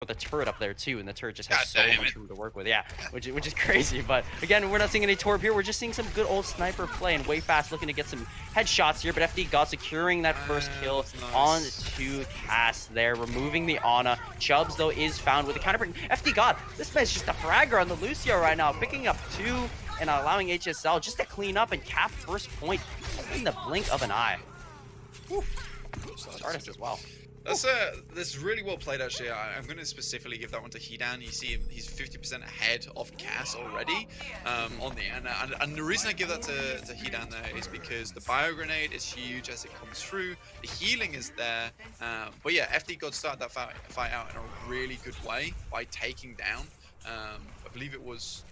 with a turret up there too, and the turret just has so much room to work with. Yeah, which is crazy. But again, we're not seeing any torp here. We're just seeing some good old sniper play and way fast, looking to get some headshots here. But FD God securing that first kill on to Cass there, removing the Ana. Chubbs though is found with the counter. FD God, this man's just a fragger on the Lucio right now, picking up 2 and allowing HSL just to clean up and cap first point in the blink of an eye. Stardust as well. That's really well played actually. I'm going to specifically give that one to Hidan. You see him, he's 50% ahead of Cass already on the Ana. And the reason I give that to Hidan there is because the bio grenade is huge as it comes through. The healing is there. But yeah, FD God started that fight out in a really good way by taking down, I believe it was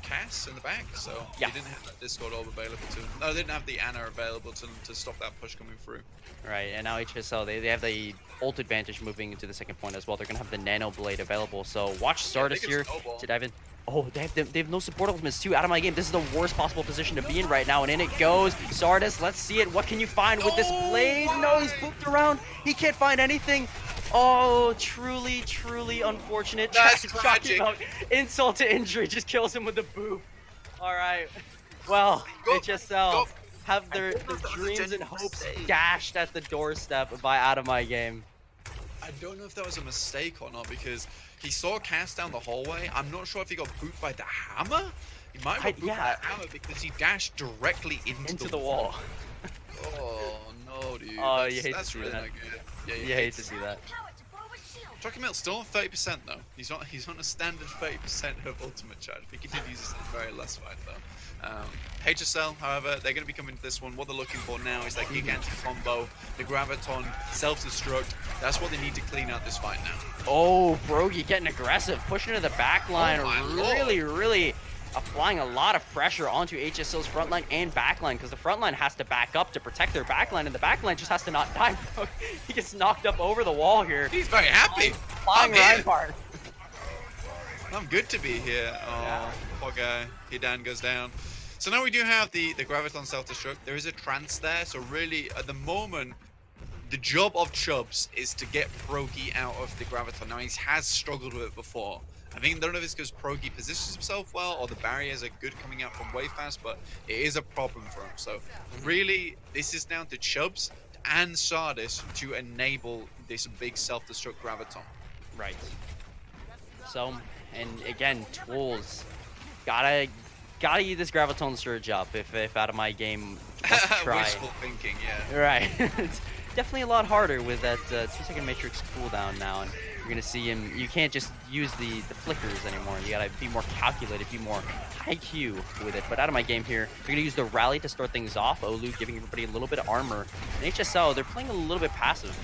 Cass in the back, so yeah. They didn't have that Discord orb available to them. No, they didn't have the Ana available to them to stop that push coming through. Right, and now HSL, they have the ult advantage moving into the second point as well. They're going to have the Nano Blade available, so watch Stardust here to dive in. Oh, they have no support ultimates too. Out of my game, this is the worst possible position to be in right now, and in it goes. Stardust, let's see it. What can you find with this blade? No, he's pooped around. He can't find anything. Oh, truly, truly unfortunate. That's tragic. Insult to injury, just kills him with the boop. All right, well, HSL have their dreams and hopes dashed at the doorstep by Out of My Game. I don't know if that was a mistake or not, because he saw Cass down the hallway. I'm not sure if he got booped by the hammer. He might have got booped by the hammer because he dashed directly into the wall. Oh no, dude. Oh, that's really not good. Yeah, you hate to see that. Chuckymil's still on 30% though. He's on a standard 30% of ultimate charge. He continues in very less fight though. HSL, however, they're going to be coming to this one. What they're looking for now is that gigantic combo, the graviton, self-destruct. That's what they need to clean out this fight now. Oh, Brogy getting aggressive, pushing to the back line, really applying a lot of pressure onto HSL's front line and back line, because the front line has to back up to protect their back line, and the back line just has to not die. He gets knocked up over the wall here. He's very happy. Flying Reinhardt. I'm good to be here. Oh, yeah. Poor guy. Hidan goes down. So now we do have the graviton self-destruct. There is a trance there, so really at the moment the job of Chubbs is to get Progi out of the graviton. Now he has struggled with it before. I don't know if it's because Progi positions himself well or the barriers are good coming out from way fast, but it is a problem for him. So really this is down to Chubbs and Sardis to enable this big self-destruct graviton. Right. So, and again, tools. Gotta use this graviton surge up if Out of My Game must try. Wishful thinking, yeah. Right. It's definitely a lot harder with that 2-second matrix cooldown now, and you're gonna see him. You can't just use the flickers anymore. You gotta be more calculated, be more high Q with it. But Out of My Game here, they're gonna use the rally to start things off. Olu giving everybody a little bit of armor. And HSL, they're playing a little bit passive.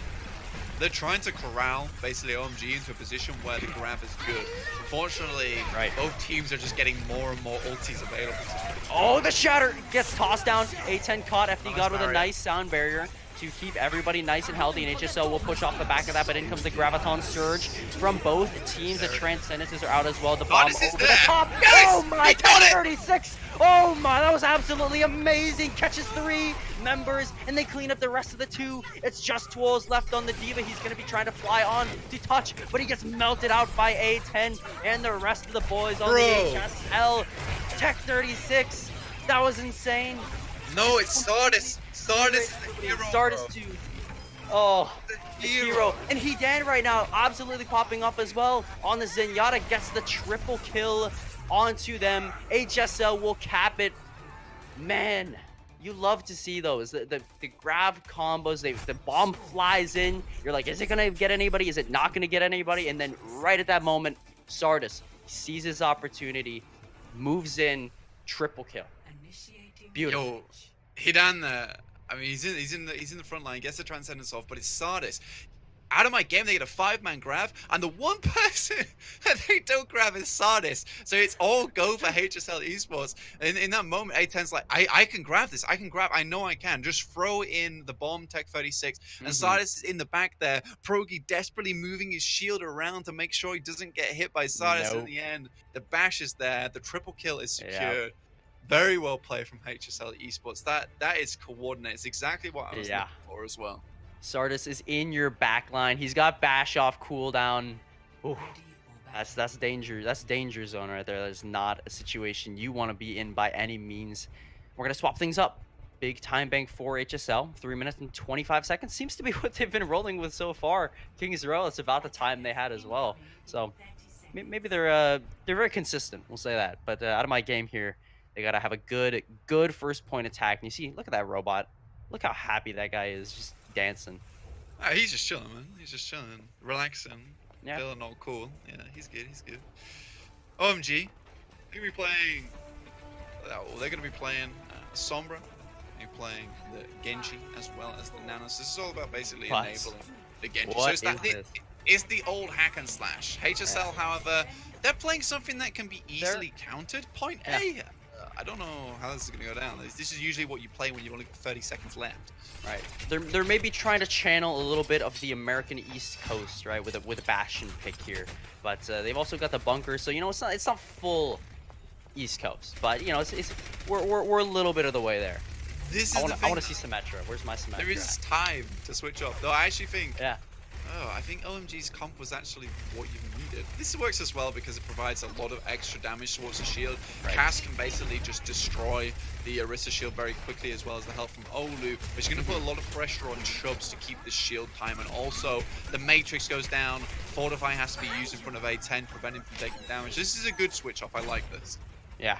They're trying to corral basically OMG into a position where the grab is good. Unfortunately, both teams are just getting more and more ultis available to them. Oh, the shatter gets tossed down. A10 caught FD God with a nice sound barrier to keep everybody nice and healthy, and HSL will push off the back of that, but in comes the graviton surge from both teams. The transcendences are out as well. The bomb over the top. Oh my, 36. Oh my, that was absolutely amazing. Catches 3 members, and they clean up the rest of the 2. It's just Twills left on the Diva. He's going to be trying to fly on to touch, but he gets melted out by A10 and the rest of the boys on the HSL. Tech 36. That was insane. No, it's Sardis. Sardis is the hero. Sardis too. Oh, the hero. And Hidan right now absolutely popping up as well on the Zenyatta. Gets the triple kill onto them. HSL will cap it. Man, you love to see those. The grab combos. The bomb flies in. You're like, is it going to get anybody? Is it not going to get anybody? And then right at that moment, Sardis sees his opportunity, moves in, triple kill. Beautiful. Yo, Hidan, I mean, he's in the front line, gets the transcendence off, but it's Sardis. Out of My Game, they get a 5-man grab, and the one person that they don't grab is Sardis. So it's all go for HSL Esports. And in that moment, A10's like, I can grab this. I know I can. Just throw in the bomb, Tech 36. And Sardis is in the back there. Progi desperately moving his shield around to make sure he doesn't get hit by Sardis in the end. The bash is there. The triple kill is secured. Yeah. Very well played from HSL Esports. That is coordinate. It's exactly what I was looking for as well. Sardis is in your back line. He's got bash off cooldown. Ooh, that's danger. That's danger zone right there. That is not a situation you want to be in by any means. We're gonna swap things up. Big time bank for HSL. 3 minutes and 25 seconds seems to be what they've been rolling with so far. Kings Row, it's about the time they had as well. So maybe they're very consistent. We'll say that. But out of my game here, they gotta have a good first point attack. And you see, look at that robot. Look how happy that guy is, just dancing. He's just chilling, man. He's just chilling, relaxing, Yeah. feeling all cool. Yeah, he's good. He's good. OMG, they're gonna be playing. They're gonna be playing Sombra. They're playing the Genji as well as the Nanos. This is all about basically What? enabling the Genji. What So it's is this? it's the old hack and slash. HSL, however, they're playing something that can be easily countered. Point A. I don't know how this is going to go down. This is usually what you play when you've only got 30 seconds left. Right. They're maybe trying to channel a little bit of the American East Coast, right, with a Bastion pick here. But they've also got the bunker, so you know it's not full East Coast, but you know we're a little bit of the way there. This is I the want thing. to see Symmetra. Where's my Symmetra? There is time to switch off. Though I actually think. Yeah. Oh, I think OMG's comp was actually what you needed. This works as well because it provides a lot of extra damage towards the shield. Right. Cass can basically just destroy the Orisa shield very quickly, as well as the help from Olu, which is going to put a lot of pressure on Chubbs to keep the shield time. And also, the Matrix goes down. Fortify has to be used in front of A10, preventing from taking damage. This is a good switch off. I like this. Yeah.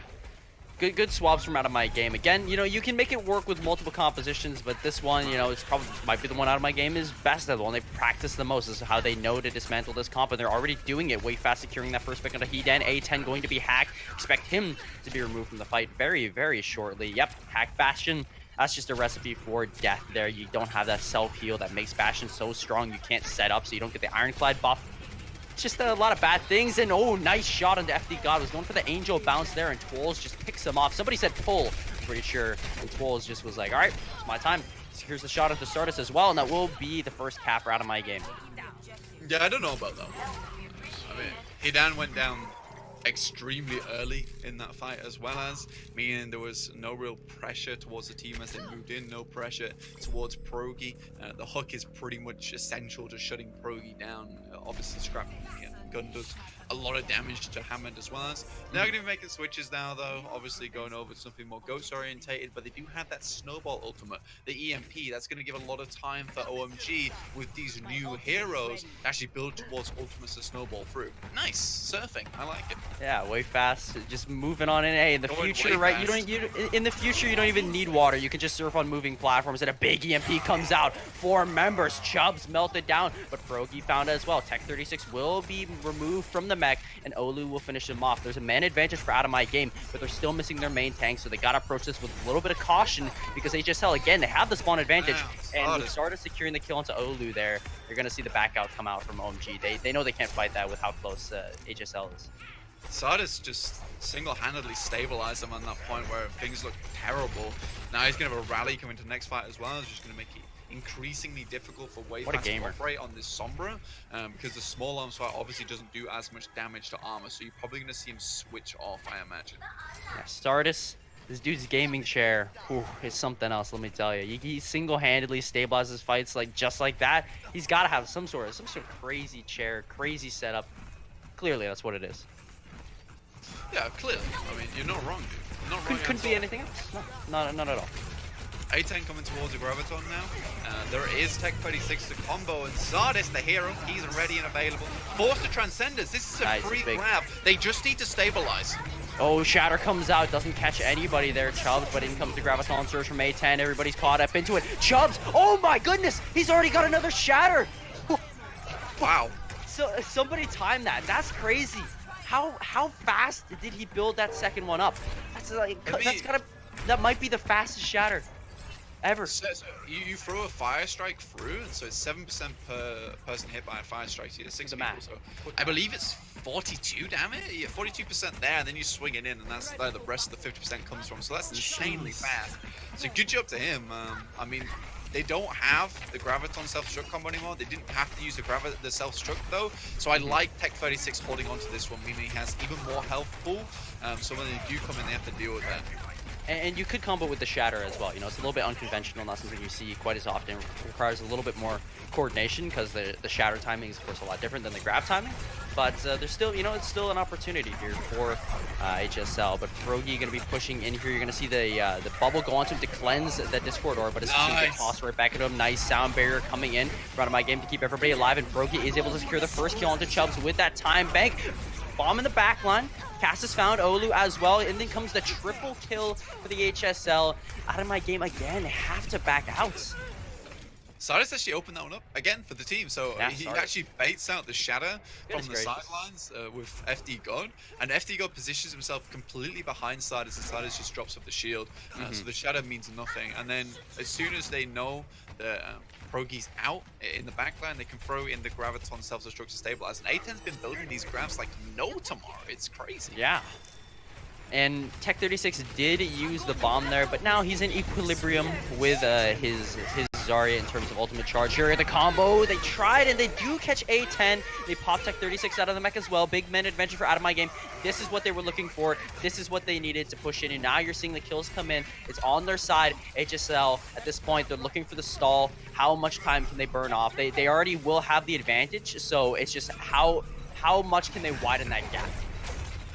Good swaps from out of my game. Again, you know, you can make it work with multiple compositions, but this one, you know, it's probably might be the one out of my game is best of the one they've practiced the most. This is how they know to dismantle this comp, and they're already doing it way fast, securing that first pick on the Hiden. A10 going to be hacked. Expect him to be removed from the fight very, very shortly. Yep, hack Bastion. That's just a recipe for death there. You don't have that self-heal that makes Bastion so strong you can't set up, so you don't get the Ironclad buff. Just a lot of bad things, and oh, nice shot on the FD God. Was going for the Angel bounce there, and Twolz just picks him off. Somebody said pull, pretty sure, and Twolz just was like, all right, it's my time. Here's the shot at the Stardust as well, and that will be the first capper out of my game. Yeah, I don't know about that. I mean, Hidan went down extremely early in that fight, as well as meaning there was no real pressure towards the team as they moved in, no pressure towards Progi. The hook is pretty much essential to shutting Progi down. Obviously, Scrap Gun does a lot of damage to Hammond as well as. They're going to be making switches now, though, obviously going over to something more ghost orientated, but they do have that snowball ultimate, the EMP. That's going to give a lot of time for OMG with these new heroes to actually build towards ultimates to snowball through. Nice surfing, I like it. Yeah, way fast, just moving on in. Hey, in the Going future, way right? fast. In the future, you don't even need water. You can just surf on moving platforms, and a big EMP comes out. 4 members, Chubbs melted down, but Frogi found it as well. Tech 36 will be removed from the mech, and Olu will finish him off. There's a man advantage for out of my game, but they're still missing their main tank, so they gotta approach this with a little bit of caution because HSL, again, they have the spawn advantage, and with Stardust securing the kill onto Olu there, you're gonna see the back out come out from OMG. They know they can't fight that with how close HSL is. Sardis just single-handedly stabilized them on that point where things look terrible. Now he's going to have a rally coming to the next fight as well. It's just going to make it increasingly difficult for Wayfast to operate on this Sombra because the small arms fight obviously doesn't do as much damage to armor, so you're probably going to see him switch off, I imagine. Yeah, Stardust, this dude's gaming chair is something else, let me tell you. He single-handedly stabilizes fights just like that. He's got to have some sort of crazy chair, crazy setup. Clearly, that's what it is. Yeah, clearly. I mean, you're not wrong, dude. You're not wrong. Couldn't be anything else. No, not at all. A10 coming towards the Graviton now. There is Tech 36 to combo, and Sardis, the hero, he's ready and available. Force the Transcenders. This is a free grab. They just need to stabilize. Oh, Shatter comes out, doesn't catch anybody there, Chubbs, but in comes the Graviton Surge from A10. Everybody's caught up into it. Chubbs, oh my goodness, he's already got another Shatter. Wow. So somebody timed that. That's crazy. How fast did he build that second one up? That might be the fastest Shatter ever. So you throw a fire strike through, and so it's 7% per person hit by a fire strike. So you get 6 people. So I believe it's 42 damage. Yeah, 42% there, and then you swing it in, and that's where the rest of the 50% comes from. So that's insanely fast. So good job to him. I mean, they don't have the Graviton self-destruct combo anymore. They didn't have to use the self-destruct though. So I like Tech 36 holding on to this one, meaning he has even more health pool. So when they do come in, they have to deal with that. And you could combo with the Shatter as well. You know, it's a little bit unconventional, not something you see quite as often. It requires a little bit more coordination because the Shatter timing is, of course, a lot different than the grab timing. But there's still, you know, it's still an opportunity here for HSL. But Frogy going to be pushing in here. You're going to see the bubble go onto him to cleanse that Discord orb, but it's just going to get tossed right back into him. Nice sound barrier coming in front of my game to keep everybody alive, and Frogy is able to secure the first kill onto Chubbs with that time bank. Bomb in the back line. Cass has found Olu as well, and then comes the triple kill for the HSL. Out of my game again, they have to back out. Sardis actually opened that one up again for the team, so yeah, he actually baits out the Shatter from the sidelines with FD God, and FD God positions himself completely behind Sardis, and Sardis just drops off the shield, so the Shatter means nothing. And then as soon as they know that Frogy's out in the backline, they can throw in the Graviton self-destruct to stabilize, and A10's been building these grabs like no tomorrow. It's crazy. Yeah. And Tech 36 did use the bomb there, but now he's in equilibrium with his Zarya in terms of ultimate charge. Here the combo, they tried and they do catch A10. They pop Tech 36 out of the mech as well. Big men adventure for Out of My Game. This is what they were looking for. This is what they needed to push in, and now you're seeing the kills come in. It's on their side. HSL at this point, they're looking for the stall. How much time can they burn off? They already will have the advantage, so it's just how much can they widen that gap.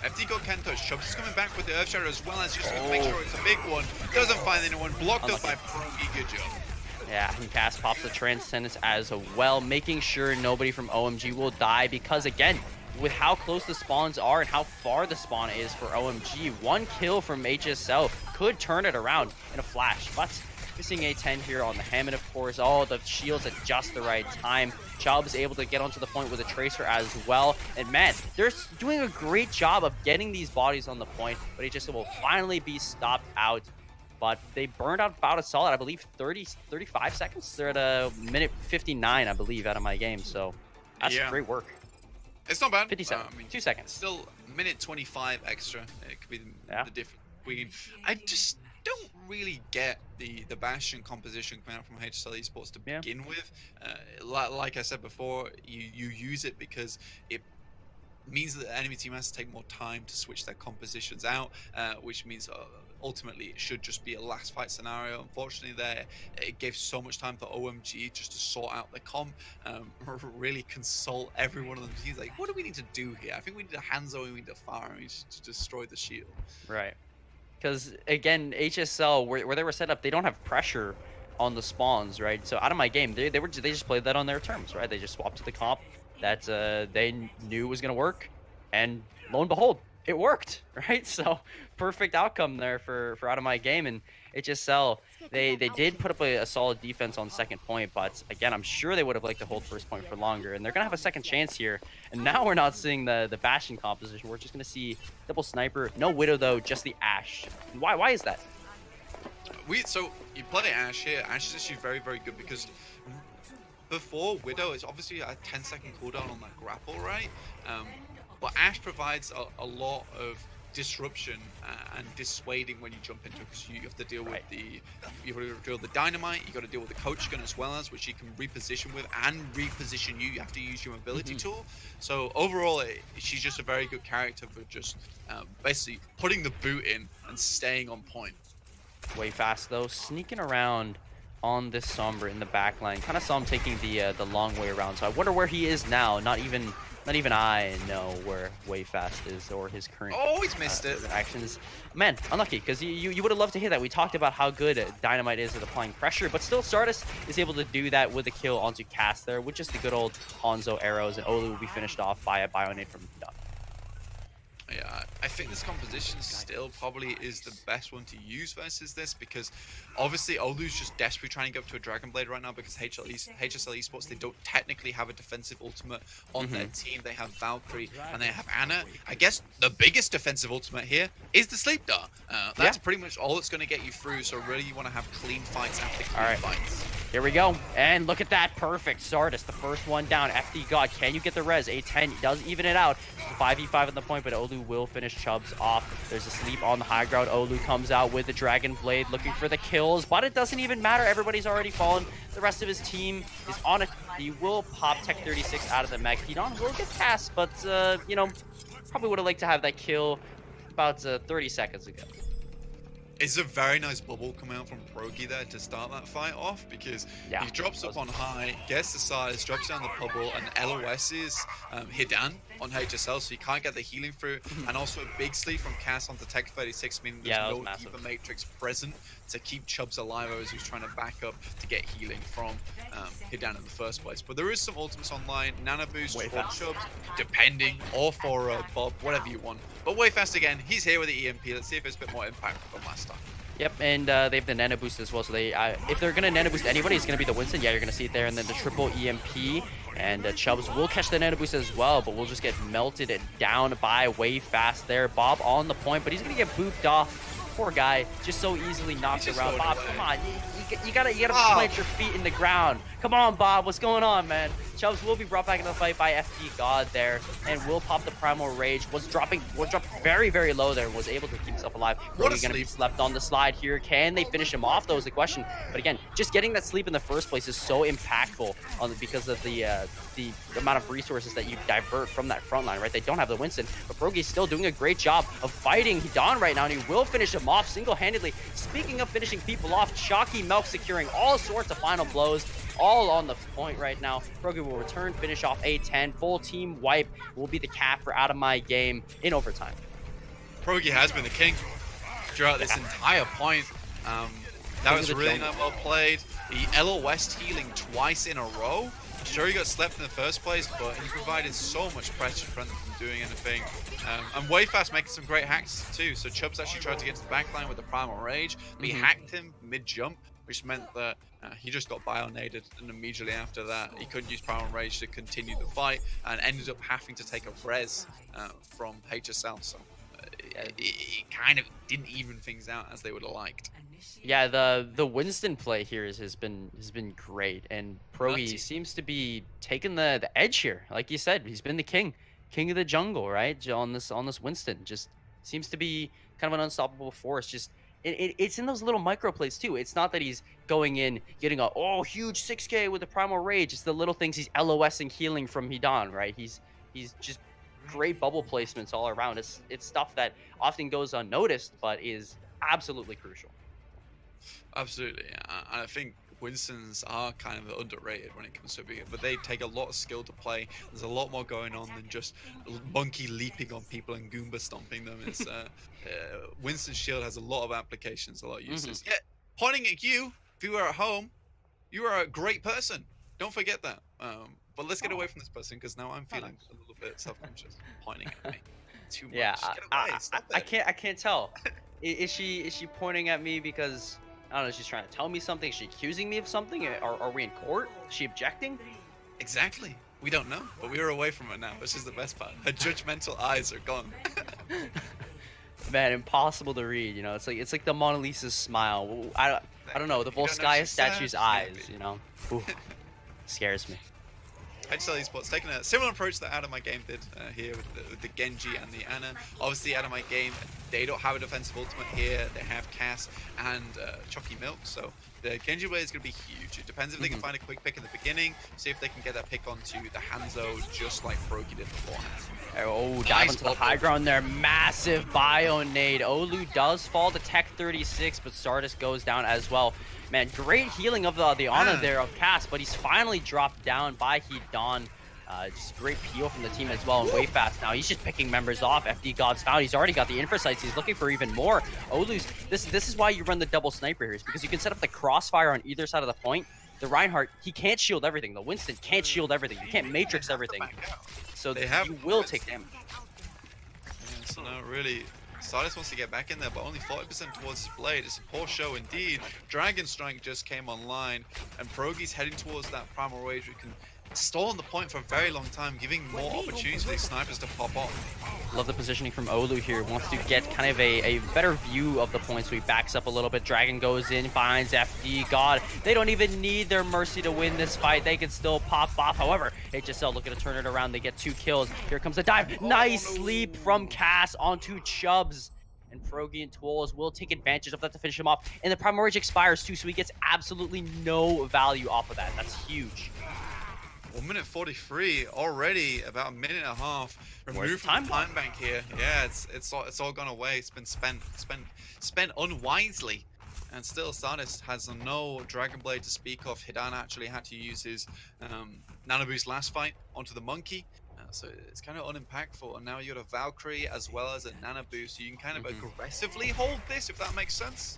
FD God can touch. Chubbs is coming back with the Earth Shatter as well as just to make sure it's a big one. Doesn't find anyone. Blocked up by Frogy. Good job. Yeah, and Cass pops the Transcendence as well, making sure nobody from OMG will die, because again, with how close the spawns are and how far the spawn is for OMG, one kill from HSL could turn it around in a flash. But missing A10 here on the Hammond, of course. Oh, the shields at just the right time. Chubbs able to get onto the point with a Tracer as well. And man, they're doing a great job of getting these bodies on the point, but HSL will finally be stopped out. But they burned out about a solid, I believe, 35 seconds. They're at a minute 59, I believe, out of my game. So that's great work. It's not bad. 57, I mean, 2 seconds. Still minute 25 extra. It could be the difference. I just don't really get the Bastion composition coming out from HSL Esports to begin with. Like I said before, you use it because it means that the enemy team has to take more time to switch their compositions out, which means ultimately it should just be a last fight scenario. Unfortunately there, it gave so much time for OMG just to sort out the comp, really consult every one of them. He's like, what do we need to do here? I think we need a Hanzo and we need a Fire, and we need to destroy the shield. Right. Because again, HSL, where they were set up, they don't have pressure on the spawns, right? So out of my game, they just played that on their terms, right? They just swapped to the comp that they knew was gonna work, and lo and behold, it worked, right? So perfect outcome there for Out of My Game. And HSL, they did put up a solid defense on second point, but again, I'm sure they would have liked to hold first point for longer, and they're gonna have a second chance here. And now we're not seeing the Bastion composition. We're just gonna see double sniper, no Widow though, just the Ashe. Why is that? So you play Ashe here. Ashe is actually very, very good because before Widow, it's obviously a 10-second cooldown on that grapple, right? But Ashe provides a lot of disruption and dissuading when you jump into it, because you have to deal with the dynamite, you got to deal with the coach gun as well, as which you can reposition with and reposition you. You have to use your mobility tool. So overall, she's just a very good character for just basically putting the boot in and staying on point. Way fast though, sneaking around on this Sombra in the backline. Kind of saw him taking the long way around. So I wonder where he is now. Not even I know where Way Fast is or his current he's missed it. actions. Man, unlucky, because you would have loved to hear that. We talked about how good Dynamite is at applying pressure, but still Stardust is able to do that with a kill onto Cass there, with just the good old Hanzo arrows, and Olu will be finished off by a Bionade from Duck. Yeah, I think this composition still probably is the best one to use versus this, because obviously Olu's just desperately trying to get up to a Dragon Blade right now, because HSL Esports, they don't technically have a defensive ultimate on their team. They have Valkyrie and they have Anna. I guess the biggest defensive ultimate here is the Sleep Dart. That's pretty much all it's going to get you through, so really you want to have clean fights after clean fights. Here we go, and look at that, perfect. Sardis, the first one down. FD God, can you get the res? A10 does even it out. 5v5 at the point, but Olu will finish Chubbs off. There's a sleep on the high ground. Olu comes out with the Dragon Blade, looking for the kills, but it doesn't even matter. Everybody's already fallen. The rest of his team is on it. He will pop Tech 36 out of the mech. Hedon will get cast, but, you know, probably would have liked to have that kill about 30 seconds ago. It's a very nice bubble coming out from Progi there to start that fight off, because Yeah, he drops up on high, gets the size, drops down the bubble, and LOS's Hidan on HSL, so he can't get the healing through, and also a big sleep from Cass onto Tech 36, meaning there's no Keeper Matrix present to keep Chubbs alive as he's trying to back up to get healing from Hidan in the first place. But there is some ultimates online, Nano Boost for Chubbs, depending, or for Bob, whatever you want. But way fast again, he's here with the EMP. Let's see if it's a bit more impact than last time. Yep, and they have the nano boost as well. So they, if they're gonna nano boost anybody, it's gonna be the Winston. Yeah, you're gonna see it there, and then the triple EMP, and Chubbs will catch the nano boost as well, but we'll just get melted down by way fast there. Bob on the point, but he's gonna get booped off. Poor guy, just so easily knocked around. Bob, come on, you gotta plant your feet in the ground. Come on, Bob, what's going on, man? Chubbs will be brought back into the fight by FD God there, and will pop the Primal Rage. Was dropped very, very low there, was able to keep himself alive. Really gonna be slept on the slide here. Can they finish him off, though, is the question. But again, just getting that sleep in the first place is so impactful because of the amount of resources that you divert from that front line, right? They don't have the Winston, but Progi's still doing a great job of fighting Hidan right now, and he will finish him off single-handedly. Speaking of finishing people off, Chalky Melk securing all sorts of final blows, all on the point right now. Progi will return, finish off A10. Full team wipe will be the cap for Out of My Game in overtime. Progi has been the king throughout this entire point. That was really not well played. The LOS healing twice in a row. Sure, he got slept in the first place, but he provided so much pressure to prevent them from doing anything. And Wayfast making some great hacks too. So Chubbs actually tried to get to the backline with the Primal Rage, but he hacked him mid-jump, which meant that he just got bio-naded, and immediately after that, he couldn't use Primal Rage to continue the fight, and ended up having to take a res from HSL. So it kind of didn't even things out as they would have liked. Yeah, the Winston play here has been great, and Progi seems to be taking the edge here. Like you said, he's been the king of the jungle, right? On this Winston, just seems to be kind of an unstoppable force. Just it's in those little micro plays too. It's not that he's going in getting a huge 6K with the Primal Rage. It's the little things he's LOSing healing from Hidan, right? He's just great bubble placements all around. It's stuff that often goes unnoticed, but is absolutely crucial. Absolutely, I think Winstons are kind of underrated when it comes to it, but they take a lot of skill to play. There's a lot more going on than just monkey leaping on people and Goomba stomping them. It's Winston's shield has a lot of applications, a lot of uses. Yeah, pointing at you, if you were at home, you are a great person. Don't forget that. But let's get away from this person, because now I'm feeling a little bit self-conscious pointing at me too much. Yeah, I can't tell. Is she pointing at me because I don't know, she's trying to tell me something? Is she accusing me of something? Are we in court? Is she objecting? Exactly. We don't know, but we are away from it now, which is the best part. Her judgmental eyes are gone. Man, impossible to read, you know. It's like the Mona Lisa's smile. I don't know, the Volskaya statue's eyes, you know. Ooh, scares me. HSL Esports taking a similar approach that Out of My Game did here with the Genji and the Ana. Obviously, Out of My Game, they don't have a defensive ultimate here. They have Cass and Chalky Milk, so the Genji wave is going to be huge. It depends if they can find a quick pick in the beginning, see if they can get that pick onto the Hanzo, just like Progi did beforehand. Oh, dive into the high ground there. Massive bio nade. Olu does fall to Tech 36, but Sardis goes down as well. Man, great healing of the Ana there of Cass, but he's finally dropped down by Hidan. Just great peel from the team as well, and way fast now. He's just picking members off. FD God's found. He's already got the infra sights. He's looking for even more. Olu's, this is why you run the double sniper here, is because you can set up the crossfire on either side of the point. The Reinhardt, he can't shield everything. The Winston can't shield everything. You can't matrix everything. So you will take damage. Yeah, so now really, Sardis wants to get back in there, but only 40% towards his blade. It's a poor show indeed. Dragon Strike just came online, and Progi's heading towards that Primal Rage. We can stall on the point for a very long time, giving more opportunities for these snipers to pop off. Love the positioning from Olu here. Wants to get kind of a better view of the point, so he backs up a little bit. Dragon goes in, finds FD God. They don't even need their Mercy to win this fight. They can still pop off. However, HSL looking to turn it around. They get 2 kills. Here comes a dive. Nice leap from Cass onto Chubbs. And Progi and Tools will take advantage of that to finish him off. And the Primal Rage expires too, so he gets absolutely no value off of that. That's huge. 1 minute 43 already, about a minute and a half removed from the time bank here. Yeah, it's all gone away. It's been spent unwisely, and still Sardis has no Dragon Blade to speak of. Hidan actually had to use his Nano Boost last fight onto the monkey, so it's kind of unimpactful. And now you got a Valkyrie as well as a Nano Boost, so you can kind of aggressively hold this, if that makes sense.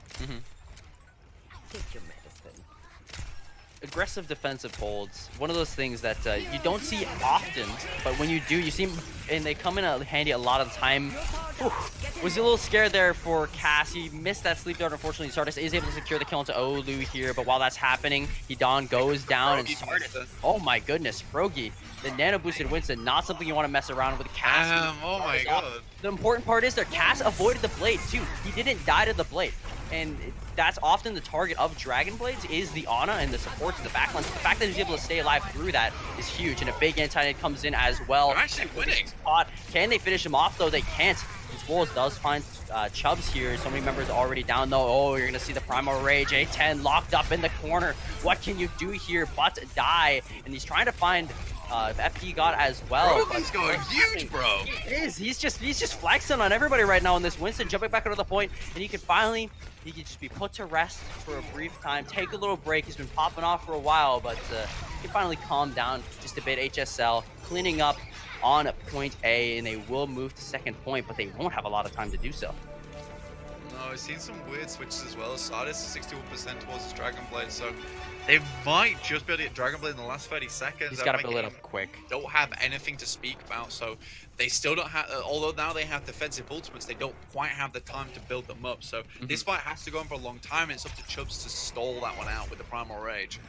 Take your medicine. Aggressive defensive holds, one of those things that you don't see often, but when you do, you see them, and they come in handy a lot of the time. Was a little scared there for Cass. He missed that sleep dart, unfortunately. Sardis is able to secure the kill into Olu here, but while that's happening, Hidan goes down, and Sardis, oh my goodness, Frogi, the nano boosted Winston, not something you want to mess around with. Cass. Oh my god. The important part is their Cass avoided the blade too. He didn't die to the blade. And that's often the target of Dragon Blades is the Ana and the support to the backlines. The fact that he's able to stay alive through that is huge, and a big anti-net comes in as well. They're actually winning. Can they finish him off though? They can't. Wolves does find Chubbs here. So many members already down though. Oh, you're gonna see the Primal Rage. A10 locked up in the corner. What can you do here but die? And he's trying to find FD God as well. Bro, he's going huge, bro. He is. He's just flexing on everybody right now in this Winston, jumping back onto the point, and he can just be put to rest for a brief time, take a little break. He's been popping off for a while, but he can finally calm down just a bit. HSL cleaning up on point A, and they will move to second point, but they won't have a lot of time to do so. No, I've seen some weird switches as well. Sardis 61% towards his Dragon Blade, so they might just be able to get Dragon Blade in the last 30 seconds. He's got to build it up quick. Don't have anything to speak about, so they still don't have, although now they have defensive ultimates, they don't quite have the time to build them up. So this fight has to go on for a long time, and it's up to Chubbs to stall that one out with the Primal Rage.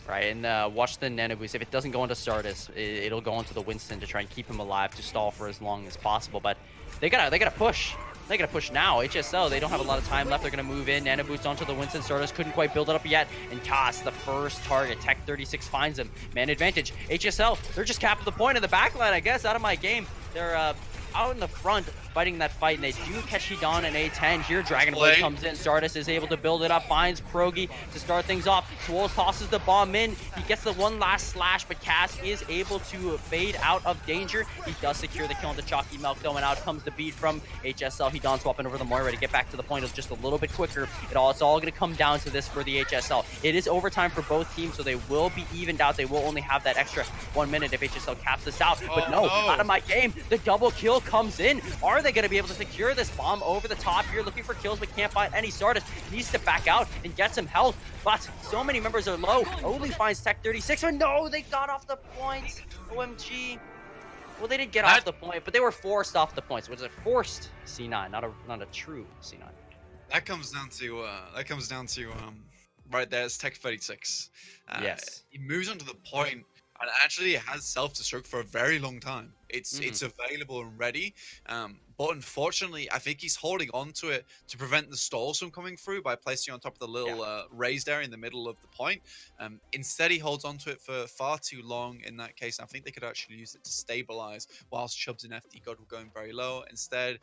Right, and watch the Nano Boost. If it doesn't go into Sardis, it'll go into the Winston to try and keep him alive, to stall for as long as possible. But they gotta push. They gotta push now. HSL, they don't have a lot of time left. They're gonna move in. Nano Boost onto the Winston. Sardis couldn't quite build it up yet. And Cass, the first target. Tech 36 finds him. Man advantage. HSL, they're just capping the point in the backline, I guess, out of my game. They're out in the front fighting that fight, and they do catch Hidan and A10 here. Dragon Blade comes in. Sardis is able to build it up, finds Krogi to start things off. Swole tosses the bomb in. He gets the one last slash, but Cass is able to fade out of danger. He does secure the kill on the Chalky Milk, though, and out comes the beat from HSL. Hidan swapping over the Moira to get back to the point just a little bit quicker. It's all going to come down to this for the HSL. It is overtime for both teams, so they will be evened out. They will only have that extra 1 minute if HSL caps this out. But no, out of my game. The double kill comes in. Are they going to be able to secure this bomb over the top here? Looking for kills, but can't find any. Sardis needs to back out and get some health, but so many members are low. Only finds Tech 36, but no, they got off the point. OMG. Well, they didn't get off the point, but they were forced off the points. It was a forced C9, not a true C9. That comes down to right there. It's Tech 36. Yes. He moves onto the point, and actually has self-destruct for a very long time. It's available and ready, but unfortunately, I think he's holding on to it to prevent the stalls from coming through by placing it on top of the little raised area in the middle of the point. Instead, he holds on to it for far too long. In that case, I think they could actually use it to stabilize whilst Chubbs and FD God were going very low. Instead,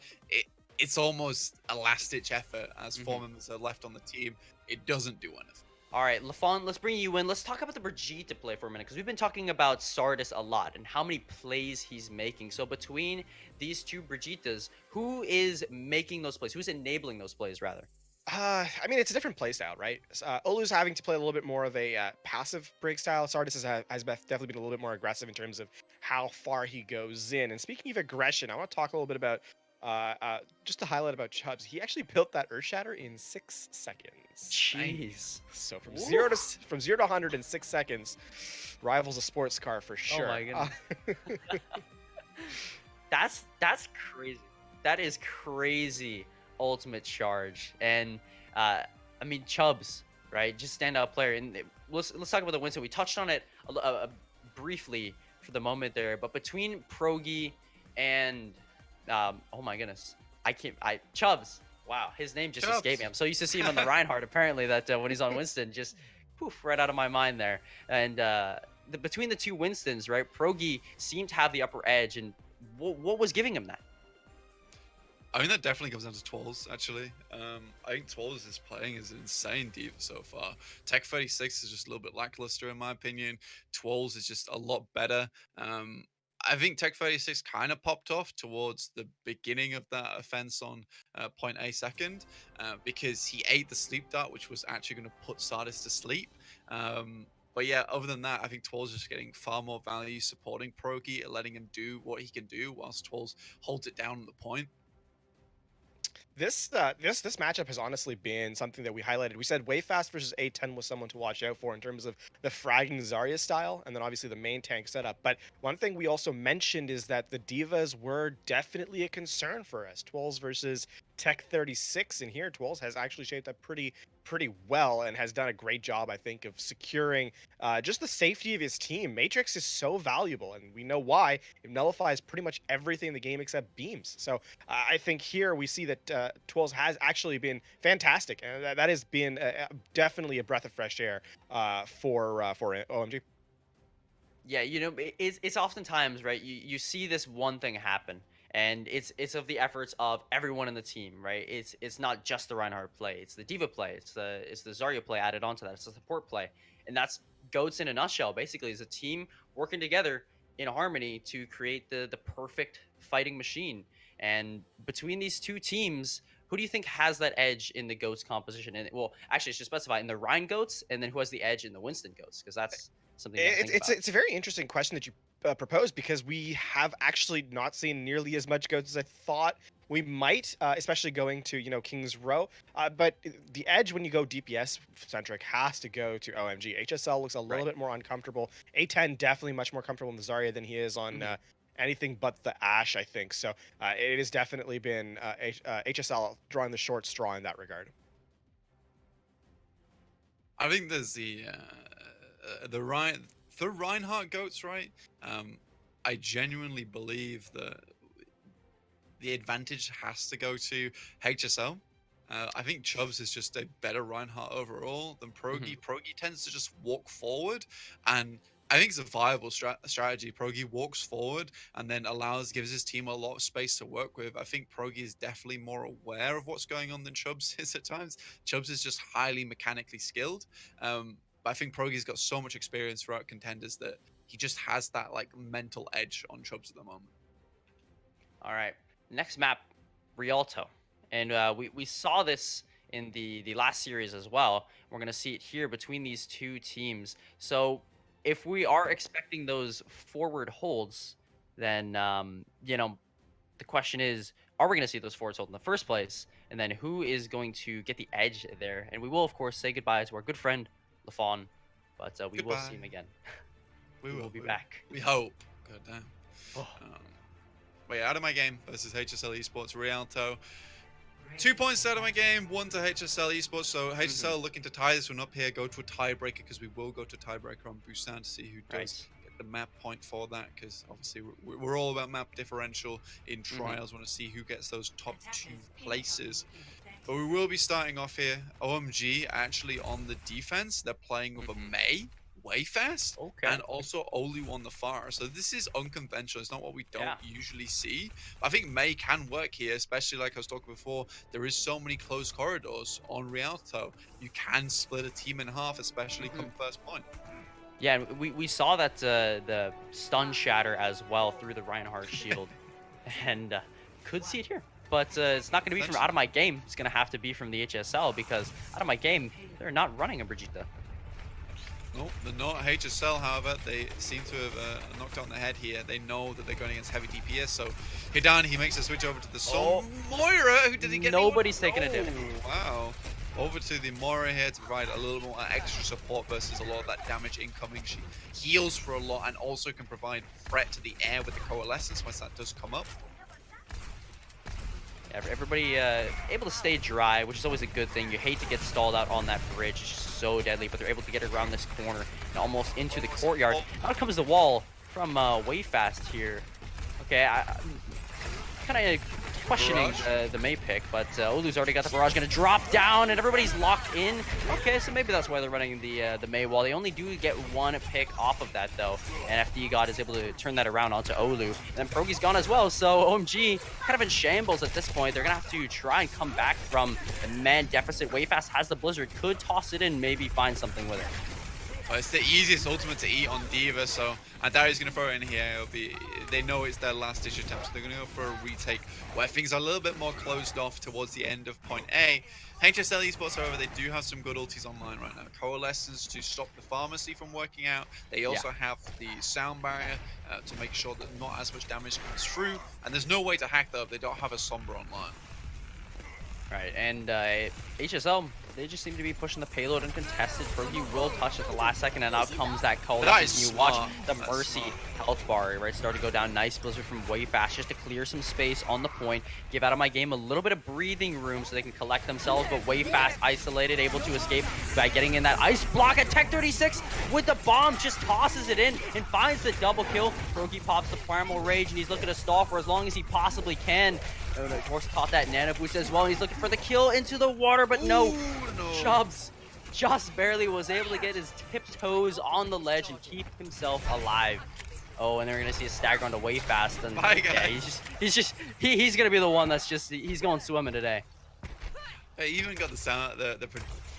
it's almost a last-ditch effort as 4 members are left on the team. It doesn't do anything. All right, LaFon, let's bring you in. Let's talk about the Brigitte play for a minute, because we've been talking about Sardis a lot and how many plays he's making. So between these two Brigittas, who is making those plays? Who's enabling those plays, rather? I mean, it's a different play style, right? Olu's having to play a little bit more of a passive break style. Sardis has definitely been a little bit more aggressive in terms of how far he goes in. And speaking of aggression, I want to talk a little bit about just to highlight about Chubbs. He actually built that Earthshatter in 6 seconds. Jeez. So from zero to 100 in 6 seconds, rivals a sports car for sure. Oh my goodness. That's crazy. That is crazy ultimate charge. And I mean, Chubbs, right? Just standout player. And let's talk about the Winston. We touched on it briefly for the moment there, but between Progi and oh my goodness, Chubbs. Wow, his name just escaped me. I'm so used to seeing him on the Reinhardt, apparently, that when he's on Winston, just poof, right out of my mind there. And between the two Winstons, right, Progi seemed to have the upper edge, and what was giving him that? I mean, that definitely comes down to Twirls, actually. I think Twirls is playing as an insane diva so far. Tech 36 is just a little bit lackluster, in my opinion. Twirls is just a lot better. I think Tech 36 kind of popped off towards the beginning of that offense on point A second because he ate the sleep dart, which was actually going to put Sardis to sleep. But yeah, other than that, I think Twirls is just getting far more value supporting Progi, letting him do what he can do whilst Twirls holds it down on the point. This matchup has honestly been something that we highlighted. We said Wayfast versus A10 was someone to watch out for in terms of the fragging Zarya style, and then obviously the main tank setup. But one thing we also mentioned is that the divas were definitely a concern for us. Twirls versus Tech 36, and here Twirls has actually shaped up pretty well and has done a great job, I think, of securing just the safety of his team. Matrix is so valuable, and we know why. It nullifies pretty much everything in the game except beams. So I think here we see that Twirls has actually been fantastic, and that has been definitely a breath of fresh air for OMG. Yeah, you know, it's oftentimes, right, you see this one thing happen, and it's of the efforts of everyone in the team, right? It's not just the Reinhardt play, it's the Diva play, it's the Zarya play added onto that, it's the support play. And that's GOATS in a nutshell, basically, is a team working together in harmony to create the perfect fighting machine. And between these two teams, who do you think has that edge in the GOATS composition? And well, actually, I should specify in the Rein GOATS, and then who has the edge in the Winston GOATS? Because that's something to think about. It's a very interesting question that you proposed, because we have actually not seen nearly as much GOATS as I thought we might, especially going to, you know, King's Row. But the edge when you go DPS centric has to go to OMG. HSL looks a little bit more uncomfortable. A10 definitely much more comfortable in the Zarya than he is on anything but the Ashe, I think. So it has definitely been HSL drawing the short straw in that regard. I think there's the Reinhardt GOATs, right? I genuinely believe that the advantage has to go to HSL. I think Chubbs is just a better Reinhardt overall than Progi. Progi tends to just walk forward, and I think it's a viable strategy. Progi walks forward and then gives his team a lot of space to work with. I think Progi is definitely more aware of what's going on than Chubbs is at times. Chubbs is just highly mechanically skilled. But I think Progi's got so much experience throughout Contenders that he just has that like mental edge on Chubbs at the moment. All right, next map, Rialto, and we saw this in the last series as well. We're gonna see it here between these two teams. So if we are expecting those forward holds, then you know, the question is, are we gonna see those forwards hold in the first place? And then who is going to get the edge there? And we will of course say goodbye to our good friend LaFawn, but we will see him again. We will be back. We hope. God damn. Oh. Wait, Out of My Game versus HSL Esports Rialto. 2 points out of my game, 1 to HSL Esports. So HSL looking to tie this one up here, go to a tiebreaker, because we will go to tiebreaker on Busan to see who does get the map point for that, because obviously we're all about map differential in trials. Want to see who gets those top 2 places. But we will be starting off here. OMG actually on the defense. They're playing with a Mei, Wayfast, and also Olu on the far. So this is unconventional. It's not what we don't usually see. But I think Mei can work here, especially like I was talking before. There is so many closed corridors on Rialto. You can split a team in half, especially come first point. Yeah, and we saw that the stun shatter as well through the Reinhardt shield, and could see it here. But it's not going to be from Out of My Game. It's going to have to be from the HSL, because Out of My Game, they're not running a Brigitte. No, they're not. HSL, however, they seem to have knocked on the head here. They know that they're going against heavy DPS, so Hidan, he makes a switch over to the Soul. Moira, who did he get? Nobody's taking a dip. Wow. Over to the Moira here to provide a little more extra support versus a lot of that damage incoming. She heals for a lot and also can provide threat to the air with the Coalescence once that does come up. Everybody able to stay dry, which is always a good thing. You hate to get stalled out on that bridge. It's just so deadly, but they're able to get around this corner and almost into the courtyard. Out comes the wall from Wayfast here. Okay, kind of questioning the May pick, but Olu's already got the barrage, gonna drop down, and everybody's locked in. Okay, so maybe that's why they're running the May wall. They only do get one pick off of that though, and FD God is able to turn that around onto Olu. And then Progi's gone as well, so OMG kind of in shambles at this point. They're gonna have to try and come back from a man deficit. Wayfast has the Blizzard, could toss it in, maybe find something with it. It's the easiest ultimate to eat on D.Va, so Darius going to throw it in here. They know it's their last ditch attempt, so they're going to go for a retake where things are a little bit more closed off towards the end of point A. HSL Esports, however, they do have some good ultis online right now. Coalescence to stop the pharmacy from working out. They also have the sound barrier to make sure that not as much damage comes through. And there's no way to hack that up. They don't have a Sombra online. Right, and HSL, they just seem to be pushing the payload uncontested. Progi will touch at the last second, and out comes that Coalescence. You watch the Mercy health bar, right, start to go down. Nice Blizzard from Wayfast just to clear some space on the point. Give Out of My Game a little bit of breathing room so they can collect themselves, but Wayfast isolated, able to escape by getting in that ice block. At Tech 36 with the bomb, just tosses it in and finds the double kill. Progi pops the Primal Rage, and he's looking to stall for as long as he possibly can. And of course, caught that Nano Boost as well, and he's looking for the kill into the water, but no. Chubbs just barely was able to get his tiptoes on the ledge and keep himself alive. Oh, and they're gonna see a stagger onto Wayfast, and yeah, he's gonna be the one that's he's going swimming today. He even got the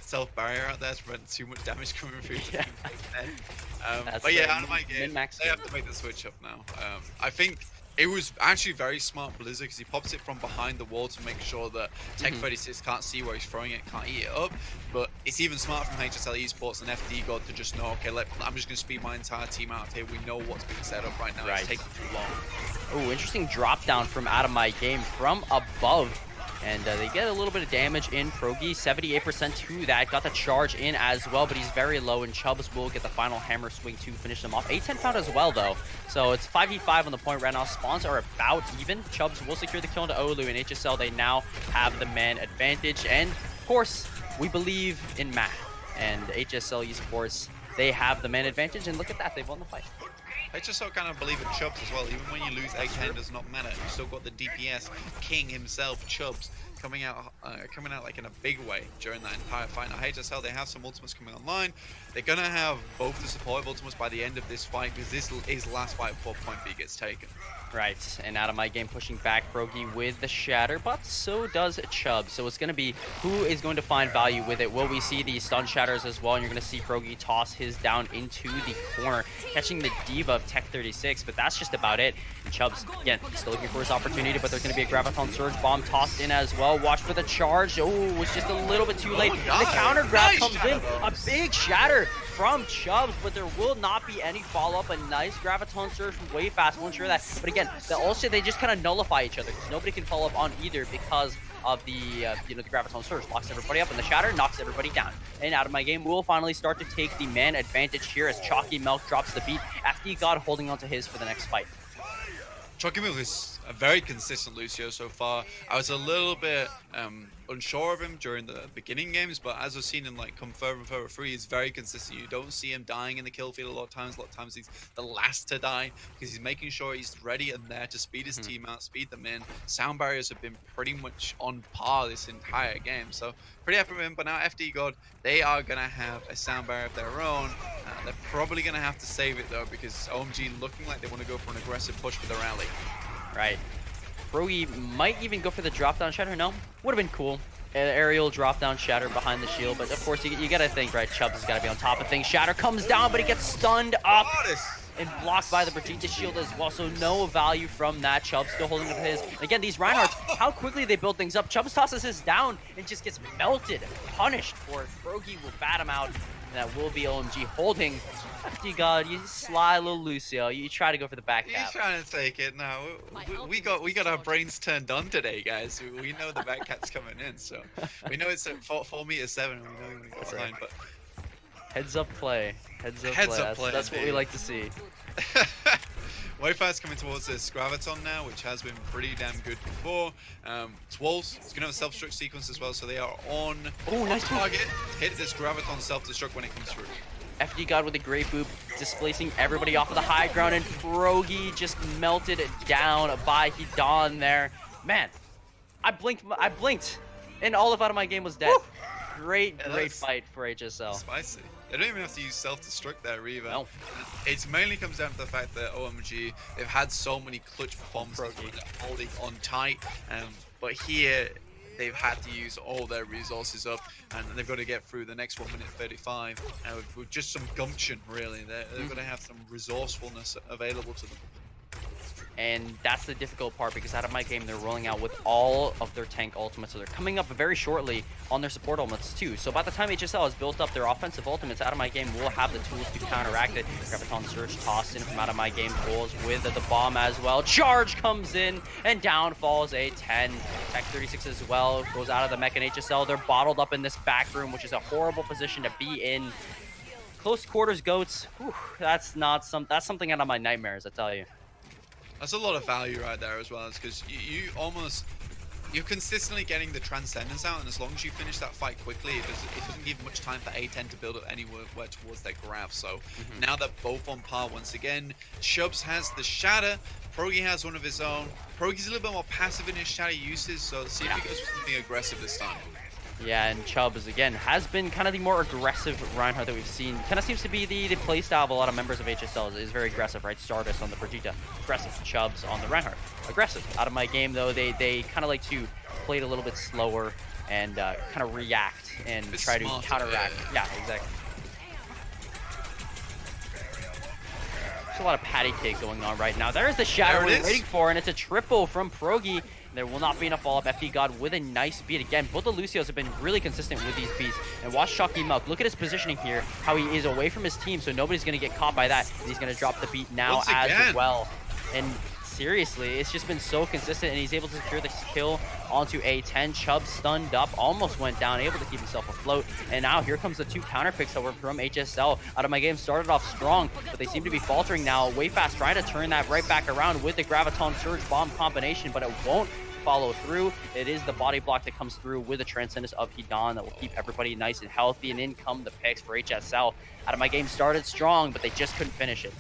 self barrier out there to prevent too much damage coming through. Yeah. But yeah, Out of My Game, they have to make the switch up now. I think it was actually very smart Blizzard because he pops it from behind the wall to make sure that Tech 36 can't see where he's throwing it, can't eat it up. But it's even smart from HSL Esports and FD God to just know, okay, I'm just going to speed my entire team out of here. We know what's being set up right now. It's taking too long. Oh, interesting drop down from Out of My Game from above. And they get a little bit of damage in. Progi, 78% to that. Got the charge in as well, but he's very low, and Chubbs will get the final hammer swing to finish them off. A10 found as well, though. So it's 5v5 on the point right now. Spawns are about even. Chubbs will secure the kill into Olu, and HSL, they now have the man advantage. And, of course, we believe in math. And HSL Esports, they have the man advantage, and look at that. They've won the fight. HSL kind of believe in Chubbs as well. Even when you lose A10 does not matter. You've still got the DPS king himself, Chubbs, coming out like in a big way during that entire fight. Now HSL, they have some ultimates coming online. They're gonna have both the supportive ultimates by the end of this fight because this is the last fight before point B gets taken. Right, and Out of My Game pushing back Progi with the Shatter, but so does Chubb. So it's going to be who is going to find value with it. Will we see the stun shatters as well? And you're going to see Progi toss his down into the corner, catching the D.Va of Tech 36, but that's just about it. And Chubbs, again, still looking for his opportunity, but there's going to be a Graviton Surge Bomb tossed in as well. Watch for the charge. Oh, it's just a little bit too late. The counter grab comes in. A big Shatter from Chubbs, but there will not be any follow-up. A nice Graviton Surge from Wayfast will ensure that. But again, the ulti, they just kind of nullify each other. Nobody can follow up on either because of the the Graviton Surge. Locks everybody up, and the Shatter knocks everybody down. And Out of My Game will finally start to take the man advantage here as Chalky Milk drops the beat. FD God holding on to his for the next fight. Chalky Milk is a very consistent Lucio so far. I was a little bit unsure of him during the beginning games, but as I've seen him come further and further through, he's very consistent. You don't see him dying in the kill field a lot of times. He's the last to die because he's making sure he's ready and there to speed his team out, speed them in. Sound barriers have been pretty much on par this entire game, so pretty happy with him. But now FD God, they are going to have a sound barrier of their own. They're probably going to have to save it though, because OMG looking like they want to go for an aggressive push for the rally. Right. Progi might even go for the drop down Shatter. No, would have been cool. An aerial drop down Shatter behind the shield, but of course you gotta think, right? Chubbs has gotta be on top of things. Shatter comes down, but he gets stunned up and blocked by the Brigitte shield as well. So no value from that. Chubbs still holding up his. Again, these Reinhardts, how quickly they build things up. Chubbs tosses his down and just gets melted, punished for it. Progi will bat him out, and that will be OMG holding. FD God, you sly little Lucio. You try to go for the back cap. He's trying to take it. No, we got our brains turned on today, guys. We know the back cap's coming in, so we know it's at 4'7". We know it's fine, but heads up play. Heads up play. That's what we like to see. Wayfast coming towards this Graviton now, which has been pretty damn good before. It's walls. It's gonna have a self-destruct sequence as well, so they are on nice target. Hit this Graviton self-destruct when it comes through. FD God with a great boop, displacing everybody off of the high ground, and Progi just melted down by Hidan there. Man, I blinked, and all of Out of My Game was dead. Woo! Great Yeah, fight for HSL. Spicy. They don't even have to use self-destruct there either. No. It mainly comes down to the fact that OMG, they've had so many clutch performances holding on tight, but here they've had to use all their resources up, and they've got to get through the next 1 minute 35 with just some gumption, really. They're going to have some resourcefulness available to them. And that's the difficult part, because Out of My Game, they're rolling out with all of their tank ultimates, so they're coming up very shortly on their support ultimates too. So by the time HSL has built up their offensive ultimates, Out of My Game will have the tools to counteract it. Graviton Surge tossed in from Out of My Game, pulls with the bomb as well. Charge comes in, and down falls a 10. Tech 36 as well goes out of the mech, and HSL, they're bottled up in this back room, which is a horrible position to be in. Close quarters goats, whew, that's something out of my nightmares, I tell you. That's a lot of value right there as well, because you're consistently getting the Transcendence out, and as long as you finish that fight quickly, it doesn't give much time for A10 to build up anywhere towards their grab. So now they're both on par once again. Chubbs has the Shatter, Progi has one of his own. Progi's a little bit more passive in his Shatter uses, so let's see if he goes for something aggressive this time. Yeah, and Chubbs, again, has been kind of the more aggressive Reinhardt that we've seen. Kind of seems to be the playstyle of a lot of members of HSL is very aggressive, right? Stardust on the Brigitte, aggressive. Chubbs on the Reinhardt, aggressive. Out of My Game, though, they kind of like to play it a little bit slower and kind of react and try to counteract. Yeah, exactly. There's a lot of patty cake going on right now. There's the shadow we're waiting for, and it's a triple from Progi. There will not be enough follow-up. FD God with a nice beat again. Both the Lucios have been really consistent with these beats. And watch Chalky Milk. Look at his positioning here, how he is away from his team, so nobody's going to get caught by that. And he's going to drop the beat now as well. And seriously, it's just been so consistent, and he's able to secure this kill onto A10. Chubb stunned up, almost went down, able to keep himself afloat. And now here comes the two counter picks that were from HSL. Out of My Game started off strong, but they seem to be faltering now. Way fast, trying to turn that right back around with the Graviton Surge bomb combination, but it won't follow through. It is the body block that comes through with the Transcendence of Hidan that will keep everybody nice and healthy, and in come the picks for HSL. Out of My Game started strong, but they just couldn't finish it.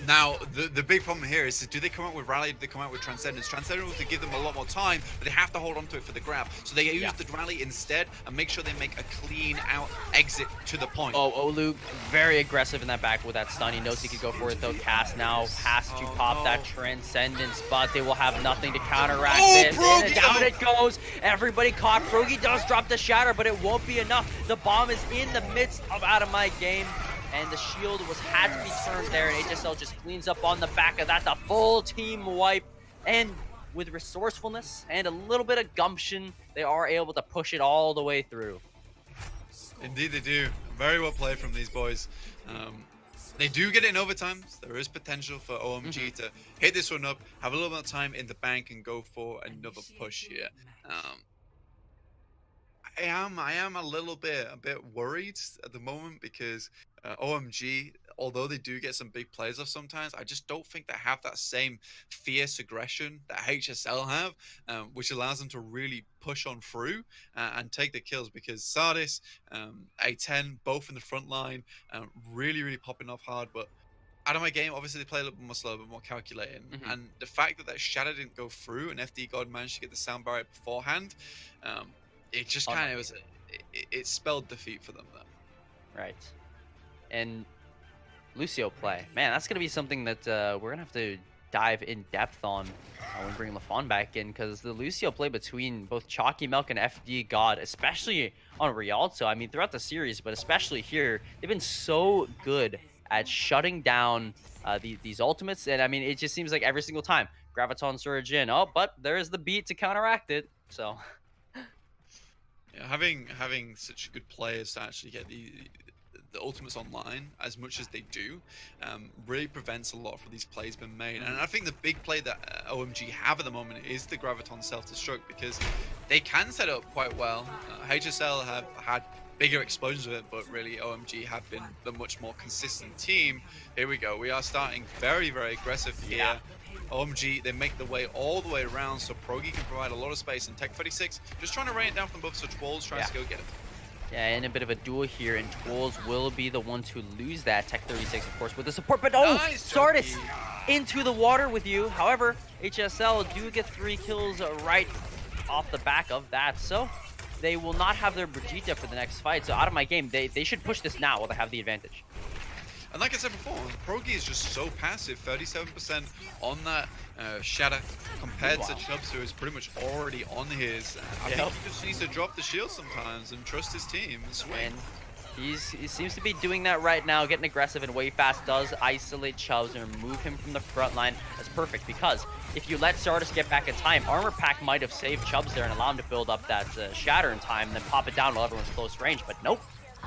Now, the big problem here is, do they come out with Rally, do they come out with Transcendence? Transcendence will give them a lot more time, but they have to hold on to it for the grab. So they use the Rally instead and make sure they make a clean out exit to the point. Oh, Olu, very aggressive in that back with that stun. He knows he could go for it, though. Cass now has to pop that Transcendence, but they will have nothing to counteract this. And down it goes. Everybody caught. Progi does drop the Shatter, but it won't be enough. The bomb is in the midst of Out of My Game, and the shield had to be turned there, and HSL just cleans up on the back of that. The full team wipe, and with resourcefulness and a little bit of gumption, they are able to push it all the way through. Indeed they do. Very well played from these boys. They do get it in overtime. So there is potential for OMG to hit this one up, have a little bit of time in the bank, and go for another push here. I am a little bit worried at the moment, because OMG, although they do get some big plays off sometimes, I just don't think they have that same fierce aggression that HSL have, which allows them to really push on through and take the kills, because Sardis, A10, both in the front line, really popping off hard. But Out of My Game, obviously they play a little bit more slow, but more calculating. And the fact that Shadow didn't go through and FD God managed to get the sound barrier beforehand, it just kind of was, it spelled defeat for them though. Right. And Lucio play, man, that's going to be something that we're going to have to dive in depth on when we bring LaFon back in, because the Lucio play between both Chalky Milk and FD God, especially on Rialto, I mean, throughout the series, but especially here, they've been so good at shutting down these ultimates. And I mean, it just seems like every single time, Graviton Surge in, oh, but there's the beat to counteract it, so... Yeah, having such good players to actually get the ultimates online as much as they do really prevents a lot for these plays being made. And I think the big play that OMG have at the moment is the Graviton self-destruct, because they can set up quite well. HSL have had bigger explosions of it, but really OMG have been the much more consistent team. Here we go. We are starting very aggressive here. OMG, they make the way all the way around, so Progi can provide a lot of space, and Tech 36 just trying to rain it down from above, so Twolz tries to go get it. Yeah, and a bit of a duel here, and Twolz will be the one to lose that. Tech 36, of course, with the support, but oh, nice, Sardis into the water with you. However, HSL do get 3 kills right off the back of that. So they will not have their Brigitte for the next fight. So out of my game, they should push this now while they have the advantage. And like I said before, Progi is just so passive, 37% on that Shatter compared to Chubbs, who is pretty much already on his. I think he just needs to drop the shield sometimes and trust his team and swing. He seems to be doing that right now, getting aggressive, and way fast does isolate Chubbs and remove him from the front line. That's perfect, because if you let Sardis get back in time, Armor Pack might have saved Chubbs there and allowed him to build up that Shatter in time and then pop it down while everyone's close range. But nope,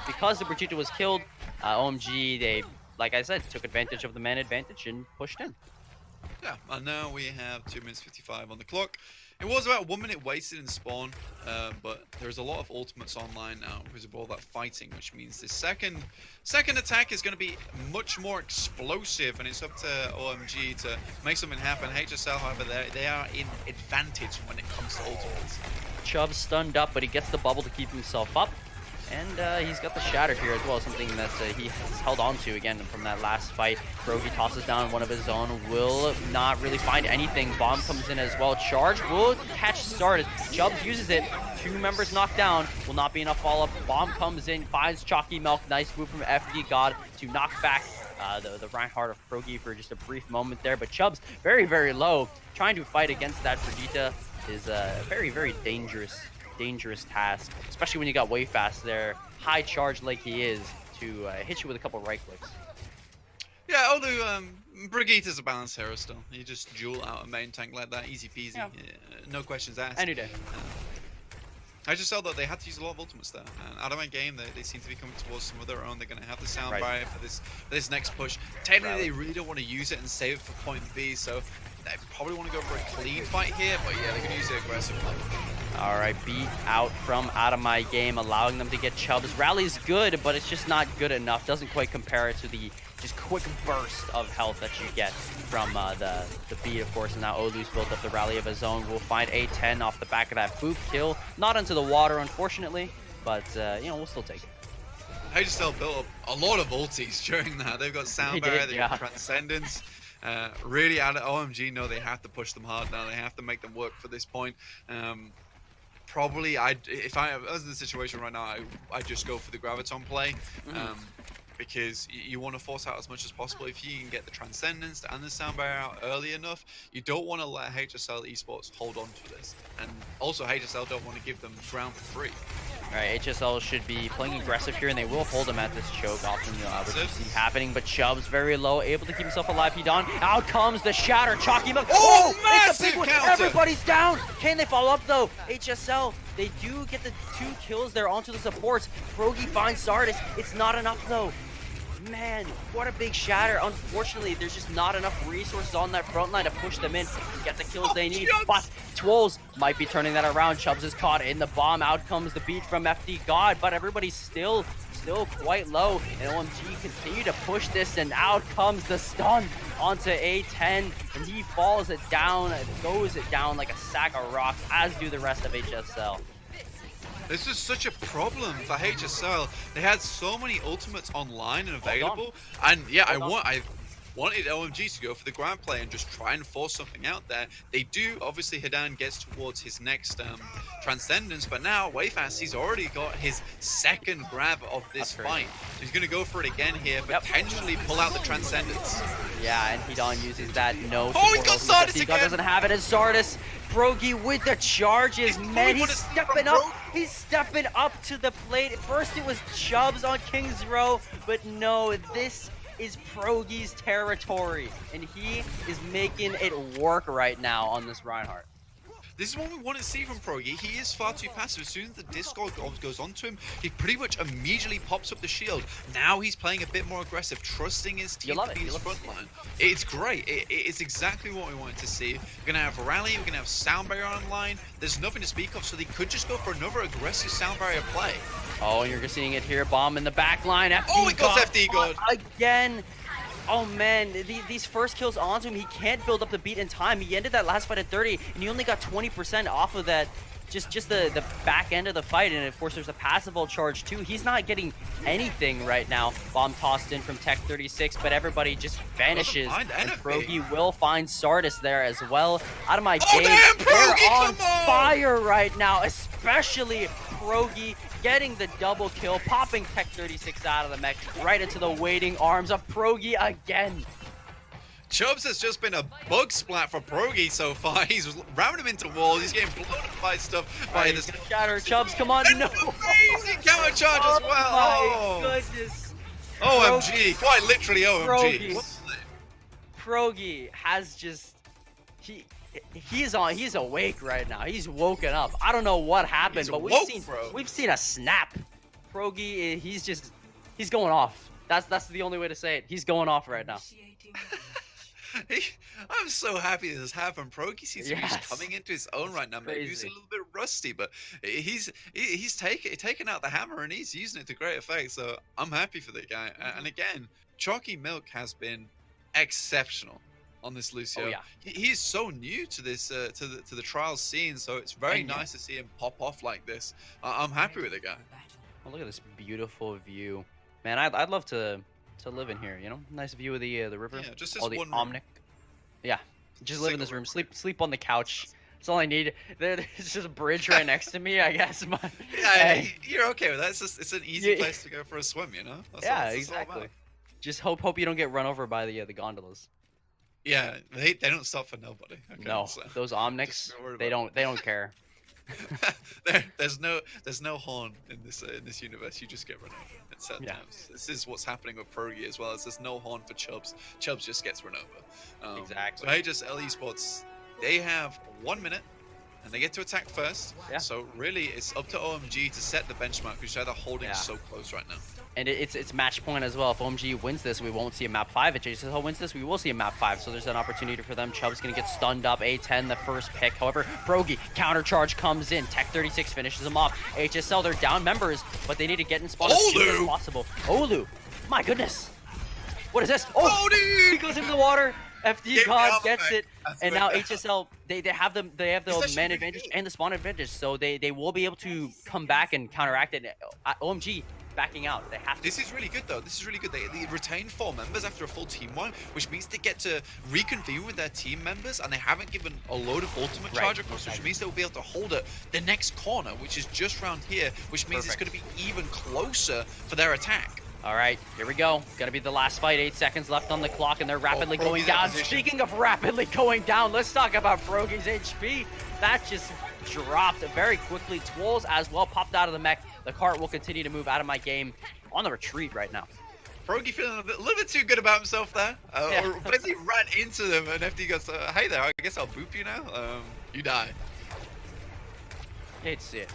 because the Brigitte was killed, OMG, they, like I said, took advantage of the man advantage and pushed in. Yeah, and now we have 2 minutes 55 on the clock. It was about 1 minute wasted in spawn, but there's a lot of ultimates online now because of all that fighting, which means the second attack is going to be much more explosive, and it's up to OMG to make something happen. HSL, however, they are in advantage when it comes to ultimates. Chubb's stunned up, but he gets the bubble to keep himself up. And he's got the Shatter here as well, something that he has held on to again from that last fight. Brogy tosses down one of his own, will not really find anything. Bomb comes in as well. Charge will catch Sardis. Chubbs uses it. 2 members knocked down. Will not be enough follow-up. Bomb comes in, finds Chalky Milk. Nice move from FD God to knock back the Reinhardt of Progi for just a brief moment there. But Chubbs very, very low. Trying to fight against that Brigitte is a very, very dangerous task, especially when you got way fast there, high charge like he is, to hit you with a couple right clicks. Yeah, although Brigitte is a balanced hero still. You just duel out a main tank like that, easy peasy, no questions asked. Any day. I just felt that they had to use a lot of ultimates there. And out of my game, they seem to be coming towards some of their own. They're going to have the sound barrier for this next push. Technically, they really don't want to use it and save it for point B, so they probably want to go for a clean fight here, but yeah, they're going to use it aggressively. All right, beat out from out of my game, allowing them to get Chubbs. Rally's good, but it's just not good enough. Doesn't quite compare it to the just quick burst of health that you get from the beat, of course. And now Olu's built up the rally of his own. We'll find a 10 off the back of that boop kill. Not into the water, unfortunately, but you know, we'll still take it. HSL built up a lot of ultis during that. They've got sound barrier, they've got transcendence. Really, out of OMG, no, they have to push them hard now. They have to make them work for this point. Probably, if I was in the situation right now, I'd just go for the Graviton play, because you want to force out as much as possible. If you can get the Transcendence and the sound barrier out early enough, you don't want to let HSL Esports hold on to this. And also, HSL don't want to give them ground for free. All right, HSL should be playing aggressive here, and they will hold him at this choke often, which you see happening. But Chubbs very low, able to keep himself alive. He down. Out comes the Shatter. Chalky Milk. Oh, it's a big one. Counter. Everybody's down. Can they follow up, though? HSL, they do get the 2 kills there onto the supports. Progi finds Sardis. It's not enough, though. Man, what a big Shatter. Unfortunately, there's just not enough resources on that front line to push them in and get the kills they need. But Twolz might be turning that around. Chubbs is caught in the bomb. Out comes the beat from FD God, but everybody's still quite low. And OMG continue to push this, and out comes the stun onto A10, and he falls it down, goes it down like a sack of rocks, as do the rest of HSL. This is such a problem for HSL. They had so many ultimates online and available, and yeah, I wanted OMG to go for the ground play and just try and force something out there. They do. Obviously, Hidan gets towards his next Transcendence, but now, way fast, he's already got his second grab of this fight. So he's going to go for it again here, potentially pull out the Transcendence. Yeah, and Hidan uses that no. Oh, he's got Sardis again! doesn't have it as Sardis. Brogy with the charges, man, he's stepping up. He's stepping up to the plate. First it was Chubbs on King's Row, but no, this is Progi's territory, and he is making it work right now on this Reinhardt. This is what we want to see from Progi. He is far too passive. As soon as the Discord goes onto him, he pretty much immediately pops up the shield. Now he's playing a bit more aggressive, trusting his team to be his front line. It's great. It's exactly what we wanted to see. We're going to have Rally, we're going to have Sound Barrier online. There's nothing to speak of, so they could just go for another aggressive Sound Barrier play. Oh, and you're seeing it here. Bomb in the back line. Oh, it goes FD God. Again. Oh man, these first kills onto him, he can't build up the beat in time. He ended that last fight at 30, and he only got 20% off of that just the back end of the fight, and of course there's a passable charge too. He's not getting anything right now. Bomb tossed in from Tech 36, but everybody just vanishes. And Progi will find Sardis there as well. Out of my game, damn, Progi, they're on fire right now, especially Progi getting the double kill, popping Tech 36 out of the mech right into the waiting arms of Progi again. Chubbs has just been a bug splat for Progi so far. He's ramming him into walls. He's getting blown up by stuff. By this shatter. Chubbs, come on. No. Amazing counter charge as well. Oh my goodness. OMG. Quite literally OMG. Progi has just he's awake right now. He's woken up. I don't know what happened, but we've seen a snap. Progi, he's going off. That's the only way to say it. He's going off right now. I'm so happy this has happened. Progi seems to be just coming into his own right now. Maybe he's a little bit rusty, but he's taken out the hammer and he's using it to great effect. So I'm happy for the guy. And again, Chalky Milk has been exceptional on this Lucio. Oh, yeah. He's so new to this to the trials scene, so it's very nice to see him pop off like this. I'm happy with the guy. Oh, look at this beautiful view, man. I'd love to live in here, you know, nice view of the river. Yeah, just all the one Omnic. Yeah, just live in this room, sleep on the couch. That's all I need. There's just a bridge right next to me, I guess. Yeah, you're okay with that. It's an easy place to go for a swim, you know. That's exactly. Just hope you don't get run over by the gondolas. Yeah, they don't stop for nobody. Okay, no, so those Omnics, they don't care. there's no horn in this universe. You just get run over at certain times. This is what's happening with Progi as well. As there's no horn for Chubbs. Chubbs just gets run over. Exactly. So HSL Esports, they have 1 minute, and they get to attack first. Yeah. So really, it's up to OMG to set the benchmark, which they're holding so close right now. And it's match point as well. If OMG wins this, we won't see a map 5. If HSL wins this, we will see a map 5. So there's an opportunity for them. Chubb's going to get stunned up. A10, the first pick. However, Progi, counter charge comes in. Tech 36 finishes him off. HSL, they're down members, but they need to get in spawn as soon as possible. Olu, my goodness. What is this? Oh, he goes into the water. FD God gets it, and now HSL they have the man advantage and the spawn advantage, so they will be able to come back and counteract it. OMG backing out. They have to. This is really good though. This is really good. They retain 4 members after a full team wipe, which means they get to reconvene with their team members, and they haven't given a load of ultimate charge across, which means they'll be able to hold it the next corner, which is just round here, which means it's going to be even closer for their attack. All right, here we go. Gonna be the last fight. 8 seconds left on the clock, and they're rapidly going down. Speaking of rapidly going down, let's talk about Progi's HP. That just dropped very quickly. Twolls as well popped out of the mech. The cart will continue to move out of my game on the retreat right now. Progi feeling a little bit too good about himself there. Basically ran into them, and FD goes, hey there, I guess I'll boop you now. You die. Hate to see it.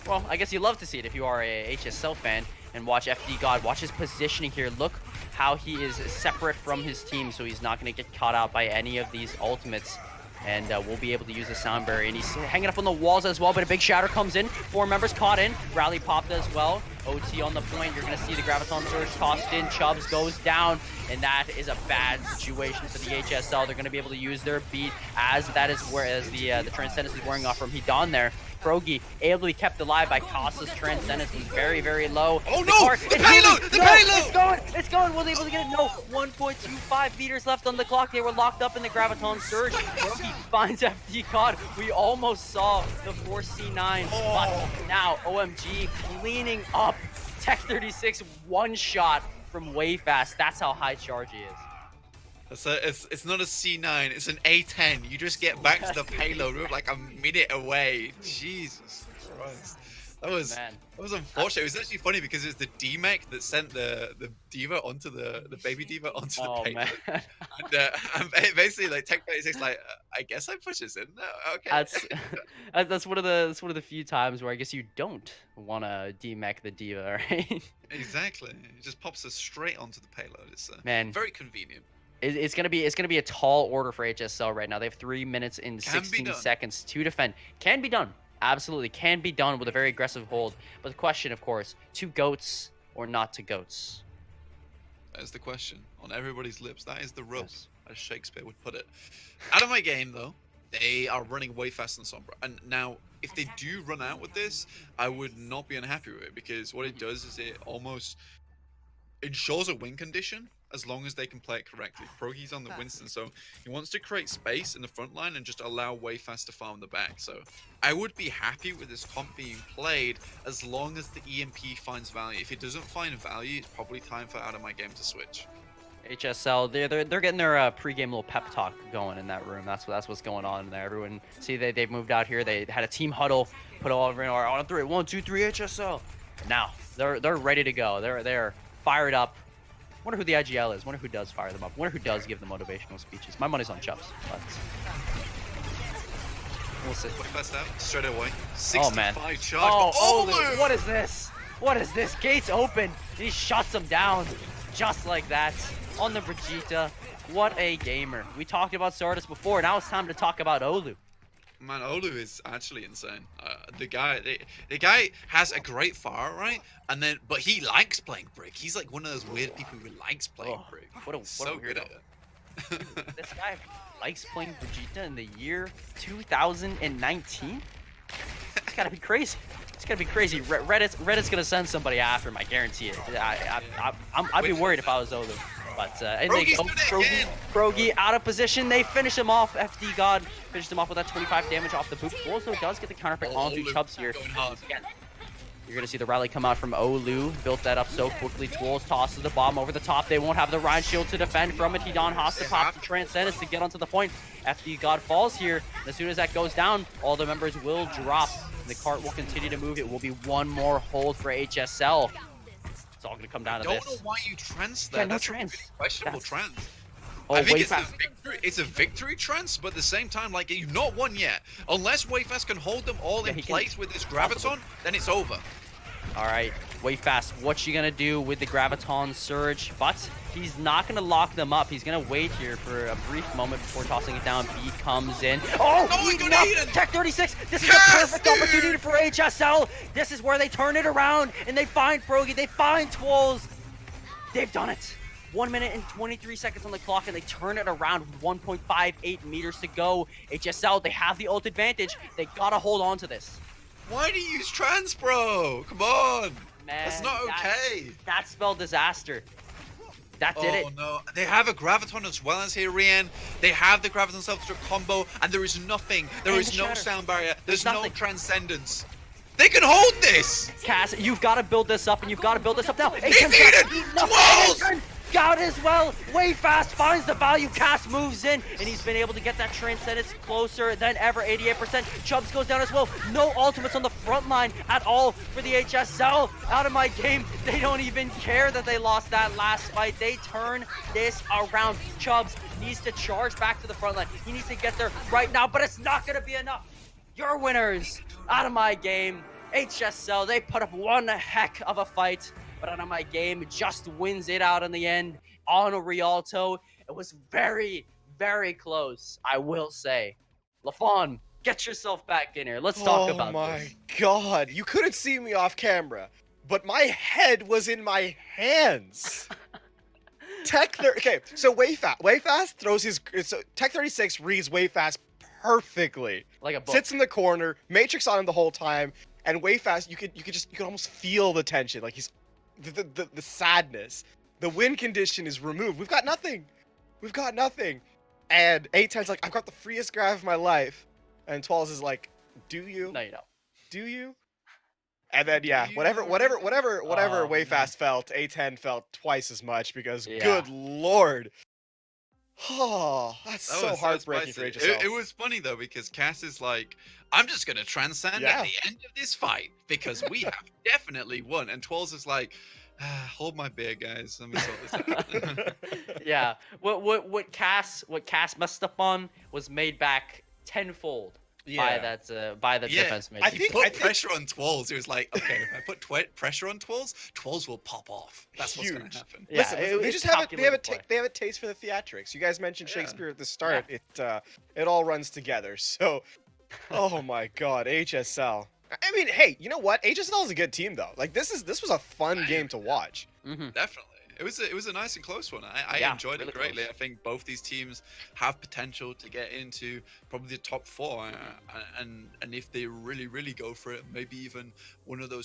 Well, I guess you love to see it if you are a HSL fan. And watch FD God, watch his positioning here. Look how he is separate from his team, so he's not going to get caught out by any of these ultimates. And we'll be able to use the sound barrier. And he's hanging up on the walls as well, but a big shatter comes in. 4 members caught in. Rally popped as well. OT on the point. You're going to see the Graviton Surge tossed in. Chubbs goes down. And that is a bad situation for the HSL. They're going to be able to use their beat as that is where as the Transcendence is wearing off from Hedon there. Progi able to be kept alive by Costa's Transcendence. He's very, very low. Oh no! The payload! The payload! It's going! Will they be able to get it? No! 1.25 meters left on the clock. They were locked up in the Graviton Surge. Progi finds FD COD. We almost saw the 4C9. But now OMG cleaning up. Tech 36 one shot from way fast. That's how high charge he is. It's not a C9, it's an A10. You just get back to the payload. We're like a minute away. Jesus Christ. That was unfortunate. It was actually funny because it was the D-Mech that sent the Diva onto the baby Diva onto the payload. Man. And basically like Tech 36 like I guess I push this in. No, okay. That's one of the few times where I guess you don't want to D-Mech the Diva, right? Exactly. It just pops us straight onto the payload. It's very convenient. It's gonna be a tall order for HSL right now. They have 3 minutes and 16 seconds to defend. Can be done. Absolutely can be done with a very aggressive hold. But the question, of course, 2 goats or not 2 goats? That is the question on everybody's lips. That is the rub, as Shakespeare would put it. Out of my game, though. They are running way faster than Sombra. And now, if they do run out with this, I would not be unhappy with it, because what it does is it almost ensures a win condition as long as they can play it correctly. Progi's on the Winston, so he wants to create space in the front line and just allow Wayfast to farm the back. So I would be happy with this comp being played as long as the EMP finds value. If it doesn't find value, it's probably time for Out of My Game to switch. HSL, they're getting their pre-game little pep talk going in that room. That's what's going on in there. Everyone, see, they've moved out here. They had a team huddle, put all over in our on 3, 1, 2, 3 HSL. Now they're ready to go. They're fired up. Wonder who the IGL is. Wonder who does fire them up. Wonder who does give them motivational speeches. My money's on Chubbs, but we'll see. Wayfast out straight away. 65 man. charge. Oh, what is this? What is this? Gates open. He shuts them down just like that on the Vegeta. What a gamer. We talked about Sardis before. Now it's time to talk about Olu. Man, Olu is actually insane. The guy has a great fire, right? But he likes playing Brick. He's like one of those weird people who likes playing Brick. What a so weirdo. good at it. This guy likes playing Vegeta in the year 2019? It's gotta be crazy. It's gonna be crazy. Reddit's gonna send somebody after him. I guarantee it. I'd be worried if I was Olu. But and they come Progi out of position. They finish him off. FD God finished him off with that 25 damage off the boot. Also does get the counter pick onto Chubbs here. Again, you're gonna see the rally come out from Olu. Built that up so quickly. Twirls tosses the bomb over the top. They won't have the Ryan shield to defend from it. Hidon has to pop the Transcendence to get onto the point. FD God falls here. As soon as that goes down, all the members will drop. The cart will continue to move. It will be one more hold for HSL. It's all going to come down to this. I don't know why you trans that. Yeah, no That's trans. a really questionable trans. Oh, I think Wayfast. it's a victory trance, but at the same time, like, you've not won yet. Unless Wayfast can hold them all in place with this Graviton, then it's over. All right, Wayfast, what's you going to do with the Graviton Surge? But he's not going to lock them up. He's going to wait here for a brief moment before tossing it down. B comes in. Oh, Tech 36. This is a perfect opportunity for HSL. This is where they turn it around, and they find Progi. They find Twills. They've done it. 1 minute and 23 seconds on the clock, and they turn it around with 1.58 meters to go. HSL, they have the ult advantage. They got to hold on to this. Why do you use trans, bro? Come on. Man, that's not okay. That spelled disaster. That did it. Oh no, they have a Graviton as well as here, Rian. They have the Graviton self-destruct combo, and there is nothing. There is no sound barrier. There's no transcendence. They can hold this! Cass, you've got to build this up, and you've got to build this up now. He's needed! Twills! Got as well. Wayfast finds the value. Cass moves in, and he's been able to get that Transcendence closer than ever. 88%. Chubbs goes down as well. No ultimates on the front line at all for the HSL. Out of my game. They don't even care that they lost that last fight. They turn this around. Chubbs needs to charge back to the front line. He needs to get there right now, but it's not going to be enough. Your winners. Out of my game. HSL, they put up one heck of a fight. But Out of My Game just wins it out in the end on a Rialto. It was very, very close, I will say. LaFawn, get yourself back in here. Let's talk about this. Oh my god, you couldn't see me off camera, but my head was in my hands. Okay, so Wayfast throws his... So Tech 36 reads Wayfast perfectly. Like a book. Sits in the corner, Matrix on him the whole time, and Wayfast, you could almost feel the tension. Like he's... The sadness, the win condition is removed. We've got nothing. And 810's like, I've got the freest grab of my life. And 12 is like, do you? No, you don't. Do you? And then yeah, whatever Wayfast felt, 810 felt twice as much because good lord. Oh, that's so heartbreaking for HSL. It was funny though because Cass is like, I'm just gonna transcend at the end of this fight because we have definitely won. And Twills is like, hold my beer, guys. Let me sort this out. Yeah. What Cass messed up on was made back tenfold by the defense mate. I think pressure on Twills. It was like, okay, if I put pressure on Twills, Twills will pop off. That's what's gonna happen. Yeah, listen, they just have a taste for the theatrics. You guys mentioned Shakespeare at the start. Yeah. It all runs together. So, oh my god, HSL. I mean, hey, you know what? HSL is a good team though. Like this was a fun game to watch. Definitely. It was a nice and close one. I Yeah, enjoyed really it greatly. close. I think both these teams have potential to get into probably the top four, and if they really go for it, maybe even one of those